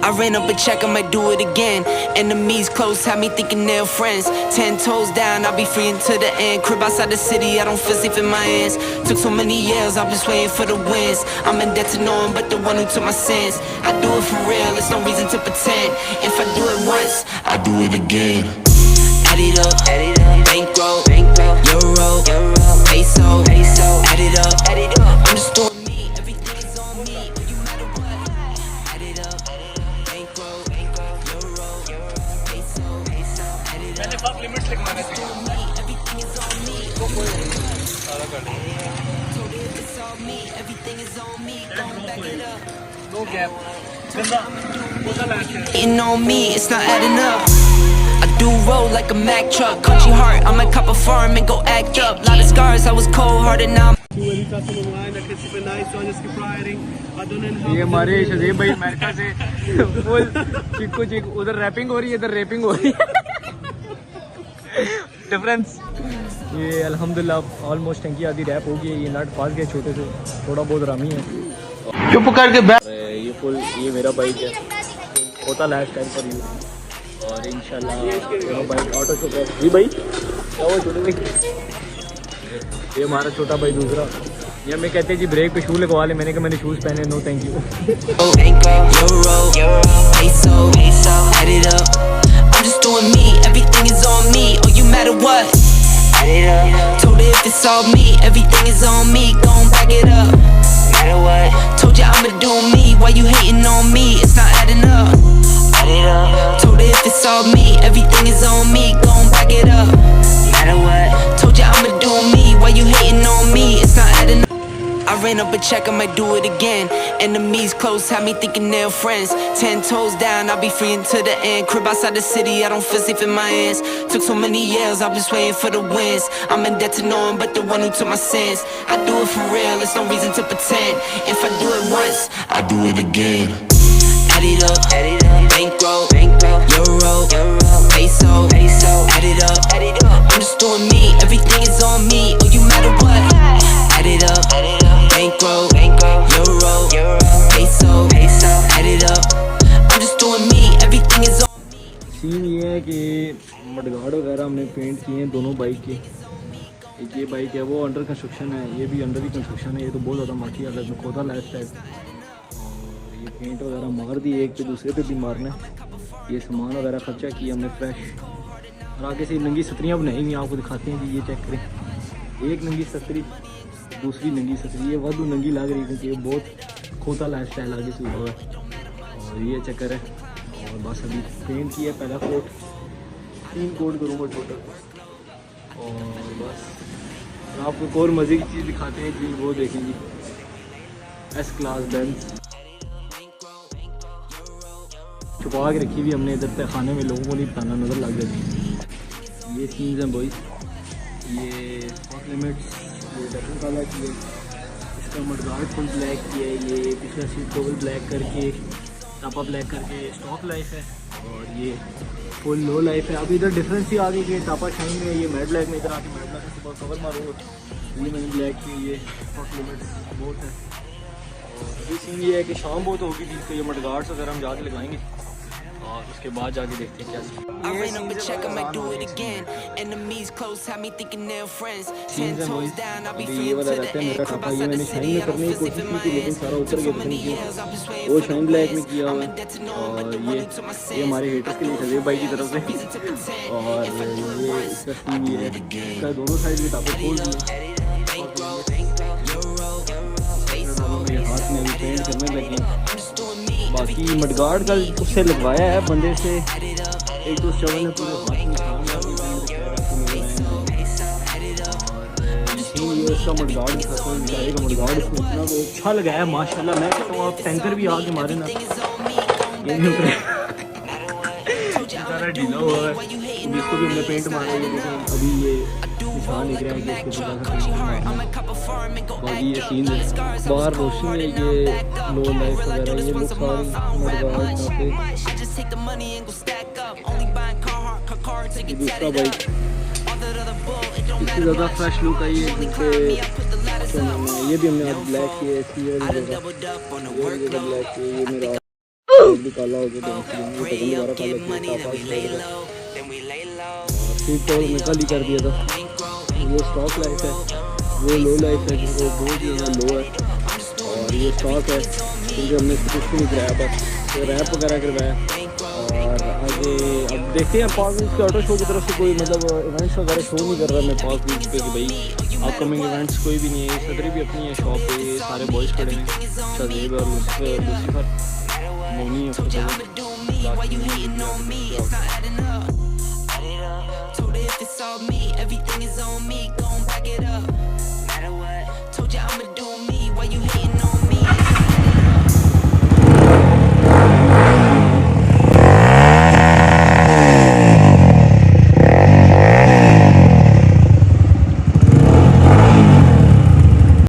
I ran up a check, I might do it again. Enemies close, had me thinking they're friends. 10 toes down, I'll be free until the end. Crib outside the city, I don't feel safe in my hands. Took so many years, I'm just waiting for the wins. I'm in debt to no one but the one who took my sins. I do it for real, there's no reason to pretend. If I do it once, I do it again. Add it up, bankroll, euro, peso, add it up, I'm just doing me, everything is on me, you matter what. Add it up, bankroll, euro, peso, add it up, I'm just doing me, everything is on me. So if it's on me, everything is on me, gon' back it up. No gap. Eating on me, it's not adding up. I do roll like a Mack truck. Country heart, I might cop a farm and go act up. Lot of scars, I was cold-hearted, now I'm ये हमारे शजीब भाई America से full चिक्को चिक उधर wrapping हो रही है, इधर रैपिंग हो रही है। डिफरेंस ये अल्हम्दुलिल्लाह ऑलमोस्ट टंकी आधी रैप हो गई है। ये नट फास गया छोटे से, थोड़ा बहुत रामी है। चुप करके बैठ। ये फुल ये मेरा बाइक है, होता लास्ट टाइम पर यू। और इंशाल्लाह मेरा बाइक ऑटो शो है। जी भाई क्या हुआ छोटे भाई? ये हमारा छोटा भाई दूसरा। ये हमें कहते हैं जी ब्रेक पे शू लगवा ले। मैंने कहा मैंने शूज़ पहने, no thank you. I ran up a check, I might do it again. Enemies close, had me thinking they're friends. 10 toes down, I'll be free until the end. Crib outside the city, I don't feel safe in my hands. Took so many years, I'm just waiting for the wins. I'm in debt to no one but the one who took my sins. I do it for real, there's no reason to pretend. If I do it once, I do it again. Add it up, bankroll, euro, peso, add it up, I'm just doing me, everything is on me, oh you matter what. Add it up, bankroll, euro, peso, add it up, I'm just doing me, everything is on me. Scene ये है कि mudguard वगैरह हमने paint किए हैं दोनों bike के। एक ये बाइक है वो अंडर कंस्ट्रक्शन है, ये भी अंडर ही कंस्ट्रक्शन है। ये तो बहुत ज़्यादा माठी हालत में खोदा लास्ट टाइम। ये पेंट वगैरह मार दी, एक पे दूसरे पे भी मारना है। ये सामान वगैरह खर्चा किया हमने फ्रेश। और आगे से नंगी सतरियाँ बनाई हुई आपको दिखाते हैं जी, ये चेक करें। एक नंगी सतरी, दूसरी नंगी सतरी, ये वादू नंगी लग रही क्योंकि ये बहुत खोता लाइफ स्टाइल आगे से हुआ है। और ये चक्कर है। और बस अभी पेंट किया पहला कोट, 3 कोट करूँगा टोटल। और बस आपको एक और मज़े की चीज़ दिखाते हैं जी, वो देखेंगे एस क्लास बेंज छुपा के रखी हुई हमने इधर पे खाने में, लोगों को नहीं बताना, नज़र लग जाती। ये सीन्स हैं बॉयज़। ये स्पॉट लिमिट्स, ये डबल काला की है, इसका मडगार्ड फुल ब्लैक की है। ये पिछला सीट डबल ब्लैक करके, टापा ब्लैक करके स्टॉक लाइफ है। और ये फुल लो लाइफ है। अभी इधर डिफरेंस ही आ गई कि टापा शाइन में, ये मैट ब्लैक में, इधर आके मैट ब्लैक से बहुत कवर मारूंगा। ये मैंने ब्लैक की, ये स्पॉट लिमिट्स बहुत है। और अभी सीन ये है कि शाम बहुत होगी थी, तो ये मडगार्ड्स वगैरह हम जाके लगाएंगे और उसके बाद जाके देखते हैं क्या। I ran up a check, I might do it again. Enemies close, had me thinking they're friends. 10 toes down, I'll be free until the end. Crib outside the city, I don't feel safe in my hands. Took so many years, I'm just waiting for the wins. I'm in debt to no one but the one who took my sins. ये हमारे haters के लिए शजीब भाई की तरफ से। और ये इसका सीन ये है, इसका दोनों साइड की टापे खोल दिए। हाथ में भी पेंट करने लगे। बाकी मडगार्ड का उससे लगवाया है बंदे से, एक दो चवन ने पूरे हाथ में ये उसका मडगार्ड बेचारे का मडगार्ड इसमें इतना तो अच्छा लगाया माशाल्लाह। मैं कहता हूँ आप टैंकर भी आके मारे ना, ये नहीं उतरे। बेचारा ढीला हुआ है, जिसको भी हमने पेंट मारा। ये देखें अभी ये निशान निकल रहा है कि इसके बाकी ये सीन है। बाहर रोशनी है, ये लो लाइफ वगैरह, ये लोग सारी मडगार्ड पे। दूसरा बाइक इससे ज़्यादा फ्रेश लुक आई है, जिससे ये भी हमने आज ब्लैक किया है, ब्लैक किया ये मेरा भी काला हो गया, तो Pray दोबारा up, काला get किया, money, साफ then we आज lay कर low, then we lay low. Seat तो निकल ही कर दिया था। ये स्टॉक लाइफ है, वो लो लाइफ है जिनको बहुत ज़्यादा लो है, और ये स्टॉक है क्योंकि हमने इसको कुछ भी नहीं कराया, बस रैप वगैरह करवाया। और आगे अब देखते हैं पार्क व्हील्स के ऑटो शो की तरफ से कोई मतलब इवेंट्स वगैरह शो नहीं कर रहा मैं पार्क व्हील्स पे कि भाई अपकमिंग इवेंट्स कोई भी नहीं है। सदरी भी अपनी है शॉप पे, ये सारे बॉयज़ खड़े हैं, शहजेब और लूसीफर, मोनी है Told ya I'ma do me, why you hating on me? It's not adding up. Add it up. Told her if it's all me, everything is on me. Gon' back it up. Matter what. Told ya I'ma do